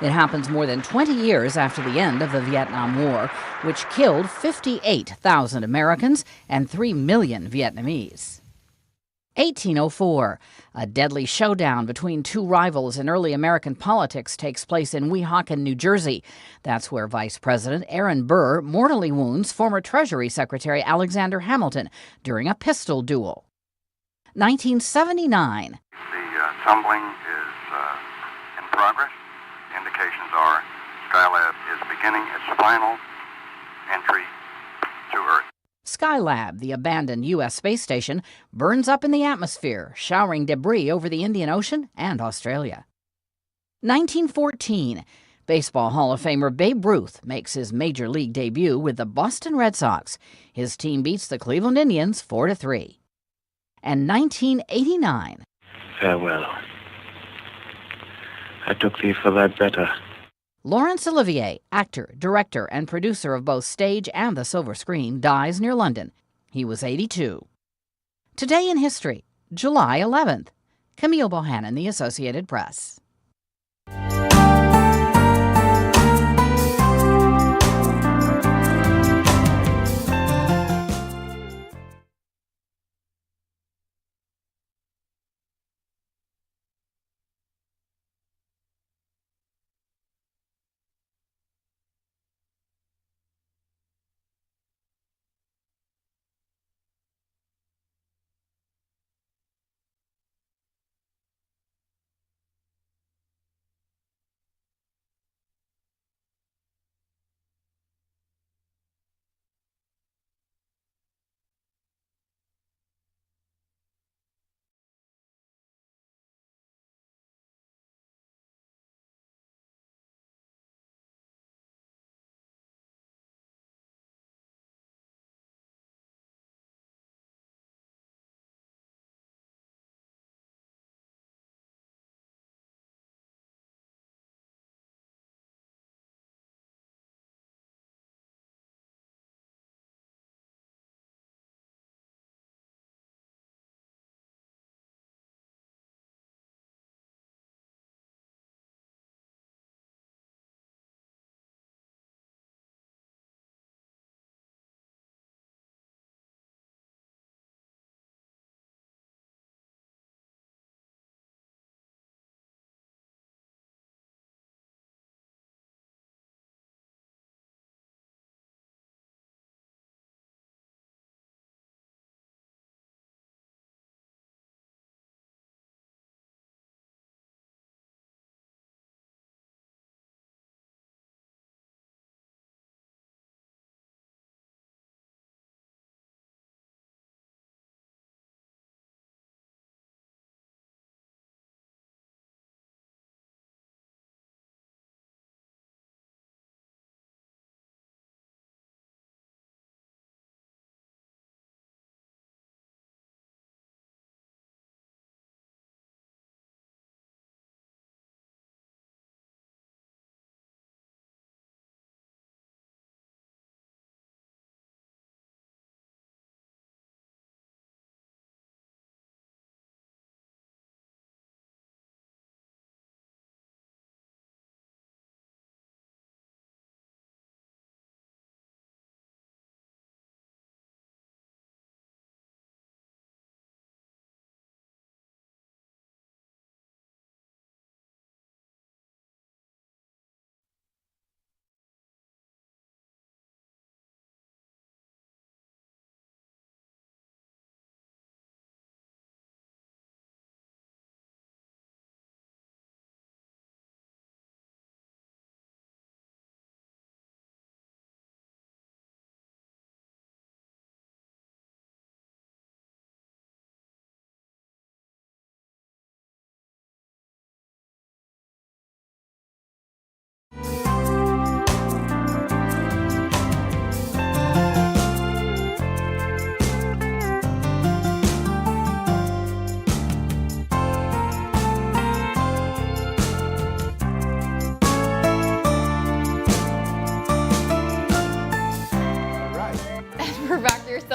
It happens more than 20 years after the end of the Vietnam War, which killed 58,000 Americans and 3 million Vietnamese. 1804. A deadly showdown between two rivals in early American politics takes place in Weehawken, New Jersey. That's where Vice President Aaron Burr mortally wounds former Treasury Secretary Alexander Hamilton during a pistol duel. 1979. The tumbling is in progress. Indications are Skylab is beginning its final entry to Earth. Skylab, the abandoned U.S. space station, burns up in the atmosphere, showering debris over the Indian Ocean and Australia. 1914. Baseball Hall of Famer Babe Ruth makes his Major League debut with the Boston Red Sox. His team beats the Cleveland Indians 4-3. And 1989. Farewell. I took thee for thy better. Laurence Olivier, actor, director, and producer of both stage and the silver screen, dies near London. He was 82. Today in history, July 11th. Camille Bohannon, The Associated Press.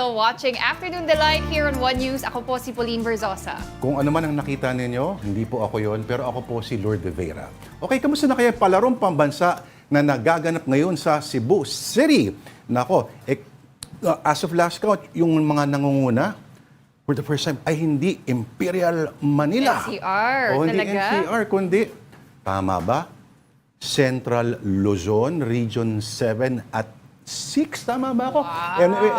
still watching Afternoon Delight here on One News. Ako po si Pauline Verzosa. Kung ano man ang nakita ninyo, hindi po ako yon, pero ako po si Lourd de Veyra. Okay, kamusta na kaya Palarong Pambansa na nagaganap ngayon sa Cebu City? Nako, as of last count, yung mga nangunguna, for the first time, ay hindi Imperial Manila. NCR, O, hindi talaga? NCR, kundi, tama ba? Central Luzon, Region 7 at 6. Tama ba ako?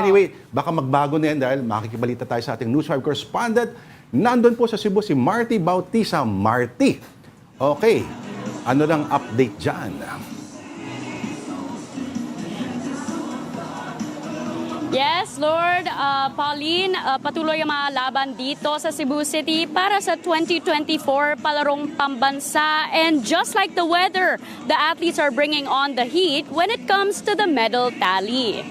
Anyway, baka magbago na yan dahil makikibalita tayo sa ating News 5 correspondent. Nandun po sa Cebu si Marty Bautista. Marty, okay, ano lang update dyan? Yes, Lord. Pauline, patuloy ang mga laban dito sa Cebu City para sa 2024 Palarong Pambansa. And just like the weather, the athletes are bringing on the heat when it comes to the medal tally.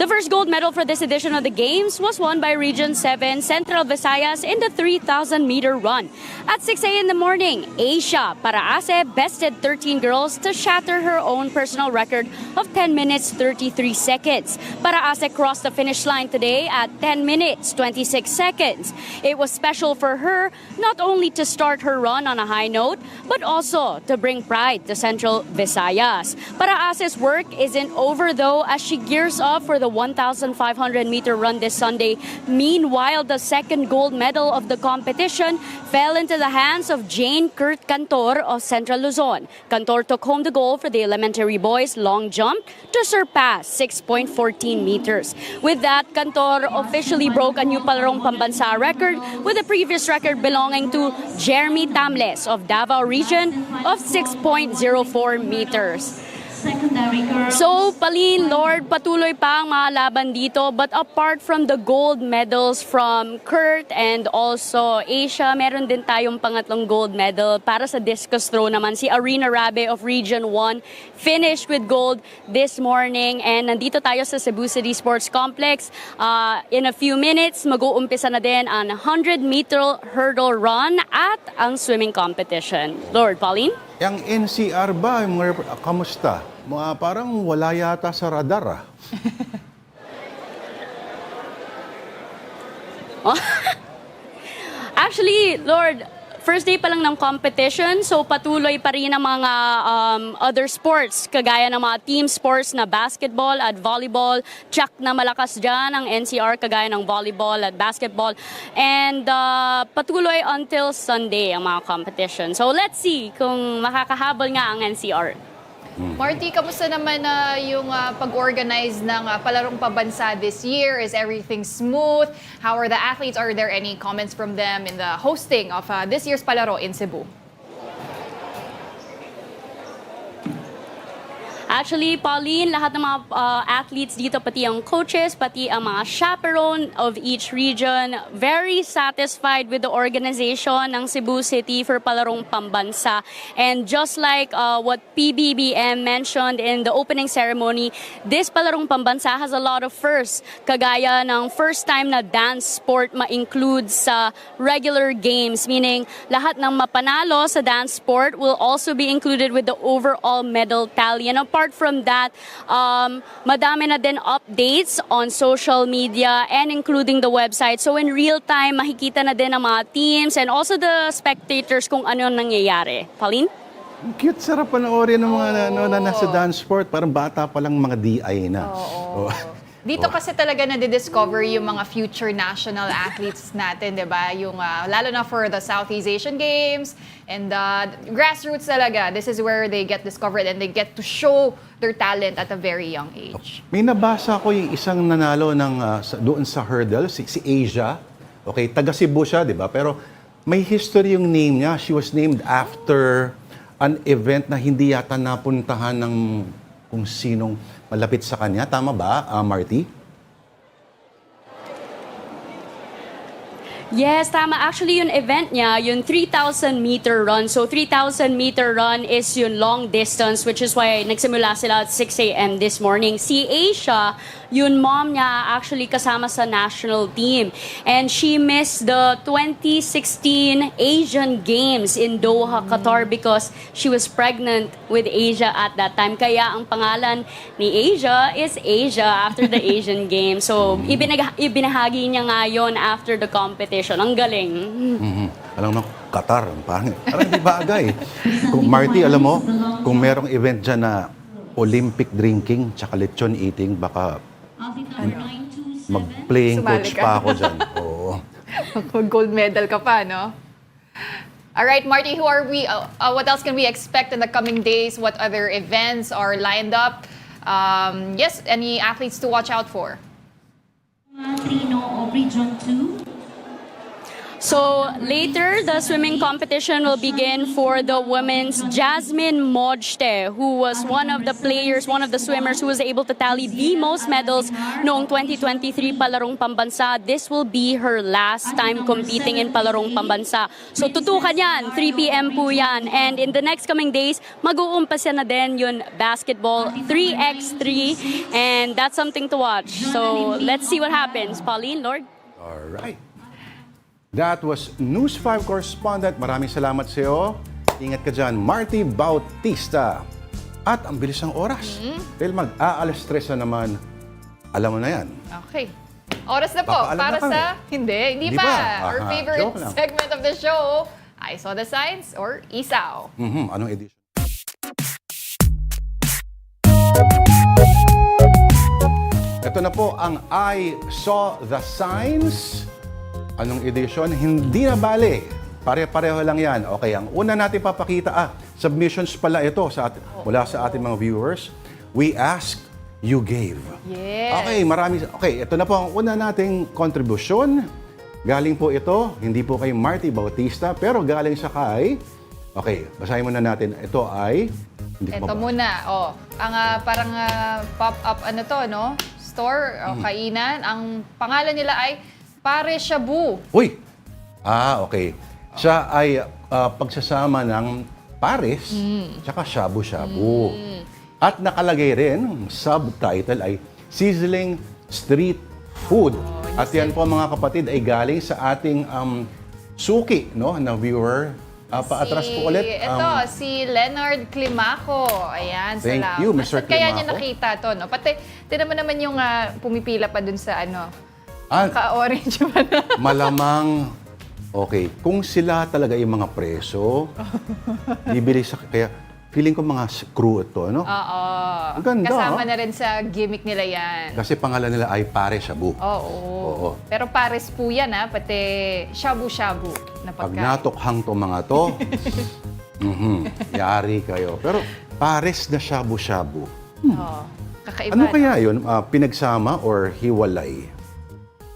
The first gold medal for this edition of the Games was won by Region 7 Central Visayas in the 3,000-meter run. At 6 a.m. in the morning, Asia Paraase bested 13 girls to shatter her own personal record of 10 minutes 33 seconds. Paraase crossed the finish line today at 10 minutes 26 seconds. It was special for her not only to start her run on a high note, but also to bring pride to Central Visayas. Paraase's work isn't over though as she gears up for the 1,500-meter run this Sunday. Meanwhile, the second gold medal of the competition fell into the hands of Jane Kurt Cantor of Central Luzon. Cantor took home the gold for the elementary boys' long jump to surpass 6.14 meters. With that, Cantor officially broke a new Palarong Pambansa record with the previous record belonging to Jeremy Tamles of Davao Region of 6.04 meters. So, Pauline, Lourd, patuloy pa ang mga laban dito. But apart from the gold medals from Kurt and also Asia, meron din tayong pangatlong gold medal para sa discus throw naman. Si Arena Rabe of Region 1 finished with gold this morning. And nandito tayo sa Cebu City Sports Complex. In a few minutes, mag-uumpisa na din ang 100-meter hurdle run at ang swimming competition. Lourd, Pauline? Yung NCR ba, kamusta? Parang wala yata sa radar. Actually, Lourd, first day pa lang ng competition, so patuloy pa rin ang mga other sports, kagaya ng mga team sports na basketball at volleyball. Tsak na malakas dyan ang NCR, kagaya ng volleyball at basketball. And patuloy until Sunday ang mga competition. So let's see kung makakahabol nga ang NCR. Marty, kamusta naman yung pag-organize ng Palarong Pambansa this year? Is everything smooth? How are the athletes? Are there any comments from them in the hosting of this year's Palaro in Cebu? Actually, Pauline, lahat ng mga athletes dito, pati ang coaches, pati ang mga chaperone of each region, very satisfied with the organization ng Cebu City for Palarong Pambansa. And just like what PBBM mentioned in the opening ceremony, this Palarong Pambansa has a lot of firsts. Kagaya ng first time na dance sport ma-include sa regular games, meaning lahat ng mapanalo sa dance sport will also be included with the overall medal tally. And apart from that, madami na din updates on social media and including the website. So in real time, makikita na din ang mga teams and also the spectators kung ano nangyayari. Pauline? Cute, sarap panoorin ng mga na nasa dance sport. Parang bata pa lang mga DI na. Oo. Dito kasi talaga na-discover yung mga future national athletes natin, di ba? Yung, lalo na for the Southeast Asian Games and grassroots talaga. This is where they get discovered and they get to show their talent at a very young age. May nabasa ko yung isang nanalo doon sa hurdle, si Asia. Okay, taga Cebu siya, di ba? Pero may history yung name niya. She was named after an event na hindi yata napuntahan ng kung sinong malapit sa kanya. Tama ba, Marty? Yes, tama. Actually, yung event niya, yung 3,000-meter run. So, 3,000-meter run is yung long distance, which is why nagsimula sila at 6 a.m. this morning. Si Asia, yung mom niya actually kasama sa national team. And she missed the 2016 Asian Games in Doha, Qatar because she was pregnant with Asia at that time. Kaya ang pangalan ni Asia is Asia after the Asian Games. So, ibinahagi niya nga yun after the competition. Ang galing. Alam mo, Qatar, ang pangit. Parang di bagay. Kung Marty, alam mo, kung merong event dyan na Olympic drinking tsaka lechon eating, baka mag-playing coach pa ako dyan. Oo. Gold medal ka pa, no? All right, Marty, who are we? What else can we expect in the coming days? What other events are lined up? Yes, any athletes to watch out for? Region 2. So later, the swimming competition will begin for the women's Jasmine Modjte, who was one of the players, one of the swimmers who was able to tally the most medals noong 2023 Palarong Pambansa. This will be her last time competing in Palarong Pambansa. So tutukan yan, 3 p.m. po yan. And in the next coming days, mag-uumpisa na din yung basketball 3x3. And that's something to watch. So let's see what happens. Pauline, Lourd? All right. That was News 5 correspondent. Maraming salamat sa iyo. Ingat ka dyan, Marty Bautista. At ang bilis ng oras. Dahil mag-aalas 3 na naman. Alam mo na yan. Okay. Oras na po para sa... Hindi pa. Our favorite segment of the show, I Saw the Signs or Isaw. Anong edition? Ito na po ang I Saw the Signs. Anong edition? Hindi na bale. Pare-pareho lang yan. Okay, ang una natin papakita, submissions pala ito mula sa ating mga viewers. We asked, you gave. Yes. Okay, ito na po ang una nating kontribusyon. Galing po ito, hindi po kay Marty Bautista, pero galing sa kay... Okay, basahin muna natin. Ito ay... Ito muna. Ang parang pop-up no? Store o kainan. Ang pangalan nila ay Pare Shabu. Uy! Okay. Siya ay pagsasama ng pares tsaka shabu-shabu. At nakalagay rin, subtitle ay Sizzling Street Food. At yan po mga kapatid ay galing sa ating suki, no, na viewer. Paatras po ulit. Ito, si Leonard Climaco. Ayan, thank salamat. you, Mr. Climaco. Kaya niya nakita to, no? Pati, tinan mo naman yung pumipila pa dun sa ka-orange pa na. Malamang, okay, kung sila talaga yung mga preso, bibili sa, kaya feeling ko mga crew ito, no? Oo. Ganda, kasama na rin sa gimmick nila yan. Kasi pangalan nila ay Pare Shabu. Oo. Pero pares po yan, pati shabu-shabu na pag pagkain. natukhang to mga to, yari kayo. Pero pares na shabu-shabu. Kakaiba. Ano kaya yun? Pinagsama or hiwalay?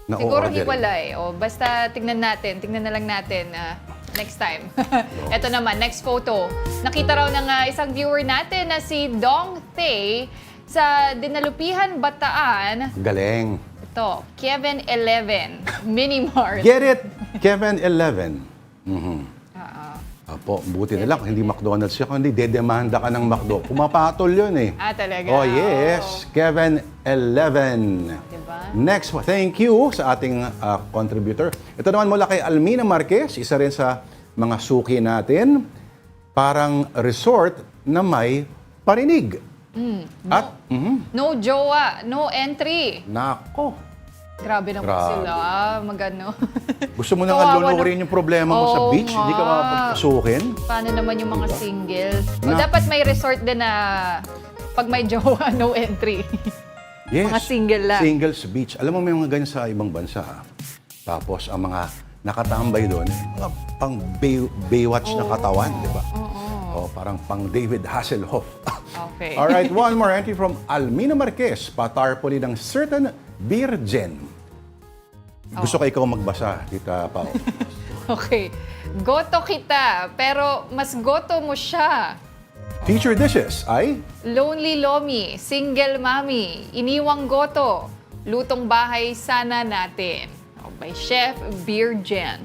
Siguro hiwalay. Basta tingnan na lang natin next time. Ito naman, next photo. Nakita raw ng isang viewer natin na si Dong Thay sa Dinalupihan, Bataan. Galing. Ito, Kevin 11, Mini Mart. Get it? Kevin 11. Apo, buti na lang. Hindi McDonald's siya, kundi dedemanda ka ng McDo. Pumapatol yun eh. Talaga? Oh, yes. Kevin 11. Diba? Next, thank you sa ating contributor. Ito naman mula kay Almina Marquez, isa rin sa mga suki natin. Parang resort na may parinig. No jowa, no entry. Nako. Grabe naman sila. Magano. Gusto mo na nga lulurin yung problema mo sa beach? Hindi ka mapapasukin? Paano naman yung mga single? Dapat may resort din na pag may jowa, no entry. Yes. Mga single lang. Singles beach. Alam mo, may mga ganyan sa ibang bansa. Tapos, ang mga nakatambay doon, pang Baywatch na katawan, di ba? Parang pang David Hasselhoff. Okay. Alright, one more entry from Almina Marquez. Patarpoli ng certain virgin. Gusto ko ikaw magbasa, Tita Pao. Okay. Goto kita, pero mas goto mo siya. Feature dishes ay? Lonely Lomi, Single Mami, Iniwang Goto, Lutong Bahay Sana Natin. By Chef Virgin.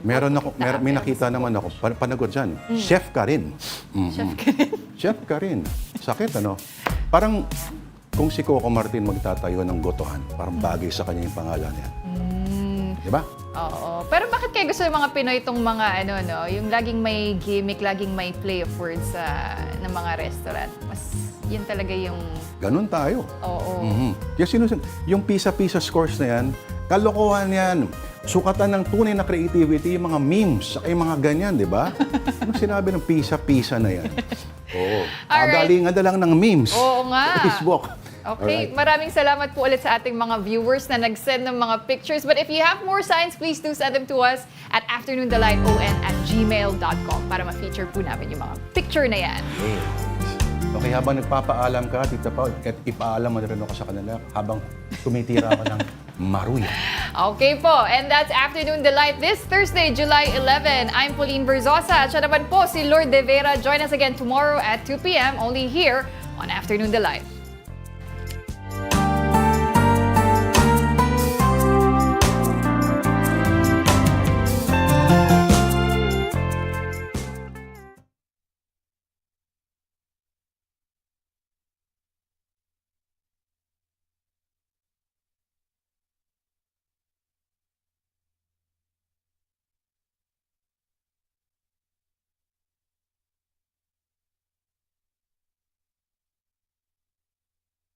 May nakita naman ako, panagot dyan. Chef ka rin. Chef ka rin. Chef ka rin. Sakit, ano? Parang kung si Coco Martin magtatayo ng gotohan, parang bagay sa kanya yung pangalan niya. Di ba? Oo. Pero bakit kayo gusto ng mga Pinoy itong mga yung laging may gimmick, laging may play of words ng mga restaurant? Mas yun talaga yung... Ganun tayo. Oo. Kasi yung pisa-pisa scores na yan, kalokohan yan. Sukatan ng tunay na creativity, yung mga memes, yung mga ganyan, di ba? Anong sinabi ng pisa-pisa na yan? Oo. Galingan na lang ng memes. Oo nga. Facebook. Okay, Alright. maraming salamat po ulit sa ating mga viewers na nag-send ng mga pictures. But if you have more signs, please do send them to us at afternoondelighton@gmail.com para ma-feature po namin yung mga picture na yan. Okay, habang nagpapaalam ka, Tita Paul, at ipaalam mo na rin ako sa kanila habang tumitira ako ng maruya. Okay po, and that's Afternoon Delight this Thursday, July 11. I'm Pauline Verzosa. At siya naman po si Lourd de Veyra. Join us again tomorrow at 2 p.m. only here on Afternoon Delight.